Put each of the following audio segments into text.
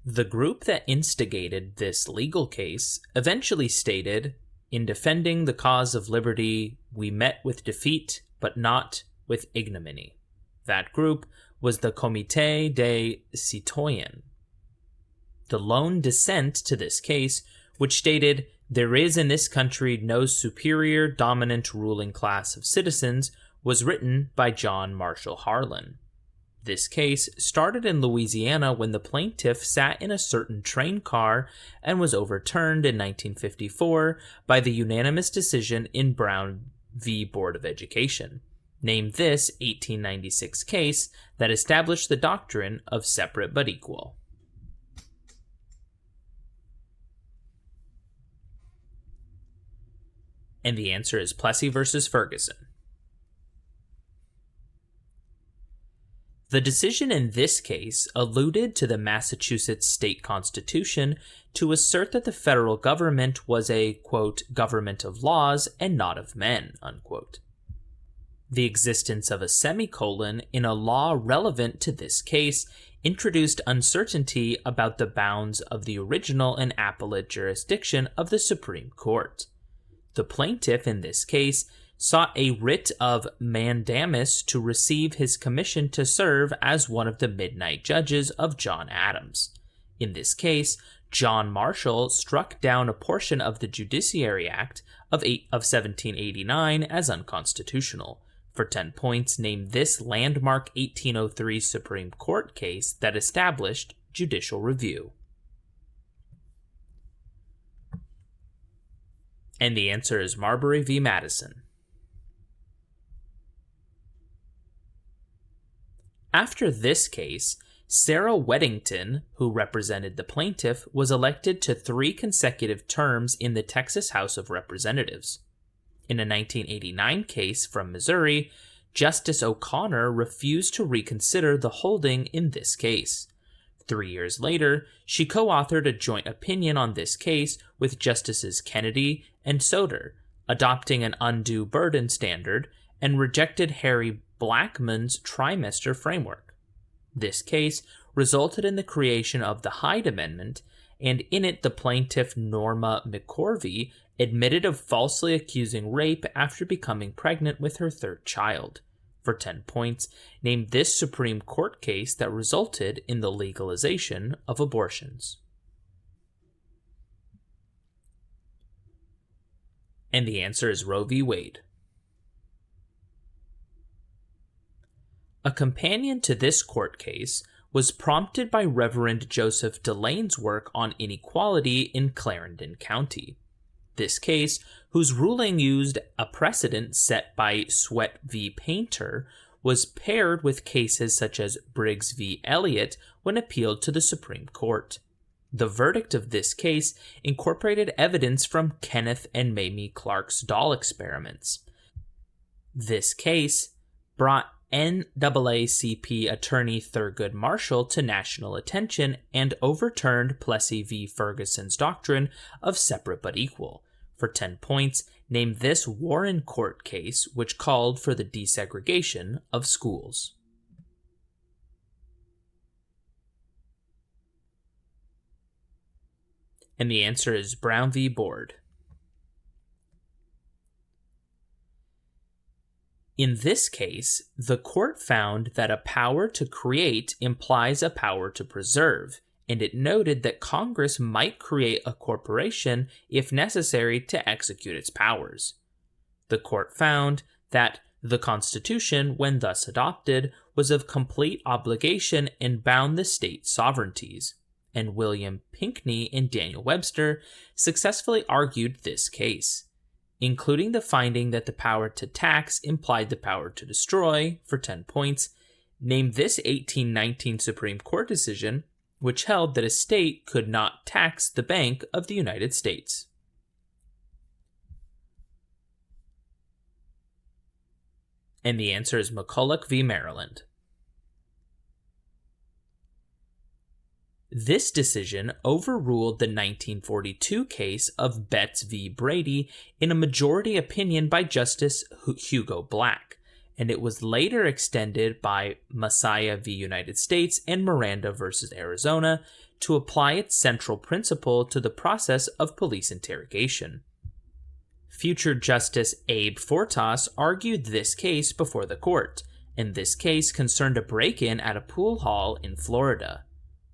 The group that instigated this legal case eventually stated, "In defending the cause of liberty, we met with defeat, but not with ignominy." That group was the Comité des Citoyens. The lone dissent to this case, which stated, "There is in this country no superior dominant ruling class of citizens," was written by John Marshall Harlan. This case started in Louisiana when the plaintiff sat in a certain train car and was overturned in 1954 by the unanimous decision in Brown v. Board of Education. Name this 1896 case that established the doctrine of separate but equal. And the answer is Plessy versus Ferguson. The decision in this case alluded to the Massachusetts state constitution to assert that the federal government was a, quote, government of laws and not of men, unquote. The existence of a semicolon in a law relevant to this case introduced uncertainty about the bounds of the original and appellate jurisdiction of the Supreme Court. The plaintiff in this case sought a writ of mandamus to receive his commission to serve as one of the midnight judges of John Adams. In this case, John Marshall struck down a portion of the Judiciary Act of 1789 as unconstitutional. For 10 points, name this landmark 1803 Supreme Court case that established judicial review. And the answer is Marbury v. Madison. After this case, Sarah Weddington, who represented the plaintiff, was elected to 3 consecutive terms in the Texas House of Representatives. In a 1989 case from Missouri, Justice O'Connor refused to reconsider the holding in this case. 3 years later, she co-authored a joint opinion on this case with Justices Kennedy and Soter, adopting an undue burden standard, and rejected Harry Blackmun's trimester framework. This case resulted in the creation of the Hyde Amendment, and in it the plaintiff Norma McCorvey admitted of falsely accusing rape after becoming pregnant with her 3rd child. For 10 points, name this Supreme Court case that resulted in the legalization of abortions. And the answer is Roe v. Wade. A companion to this court case was prompted by Reverend Joseph Delane's work on inequality in Clarendon County. This case, whose ruling used a precedent set by Sweat v. Painter, was paired with cases such as Briggs v. Elliott when appealed to the Supreme Court. The verdict of this case incorporated evidence from Kenneth and Mamie Clark's doll experiments. This case brought NAACP attorney Thurgood Marshall to national attention and overturned Plessy v. Ferguson's doctrine of separate but equal. For 10 points, name this Warren Court case which called for the desegregation of schools. And the answer is Brown v. Board. In this case, the court found that a power to create implies a power to preserve, and it noted that Congress might create a corporation if necessary to execute its powers. The court found that the Constitution, when thus adopted, was of complete obligation and bound the state sovereignties, and William Pinckney and Daniel Webster successfully argued this case, including the finding that the power to tax implied the power to destroy. For 10 points, name this 1819 Supreme Court decision which held that a state could not tax the Bank of the United States. And the answer is McCulloch v. Maryland. This decision overruled the 1942 case of Betts v. Brady in a majority opinion by Justice Hugo Black, and it was later extended by Messiah v. United States and Miranda v. Arizona to apply its central principle to the process of police interrogation. Future Justice Abe Fortas argued this case before the court, and this case concerned a break-in at a pool hall in Florida.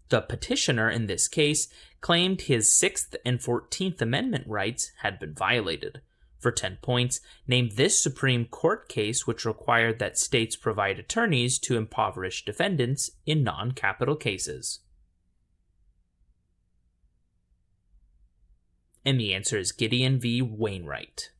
The petitioner in this case claimed his 6th and 14th Amendment rights had been violated. For 10 points, name this Supreme Court case which required that states provide attorneys to impoverished defendants in non-capital cases. And the answer is Gideon v. Wainwright.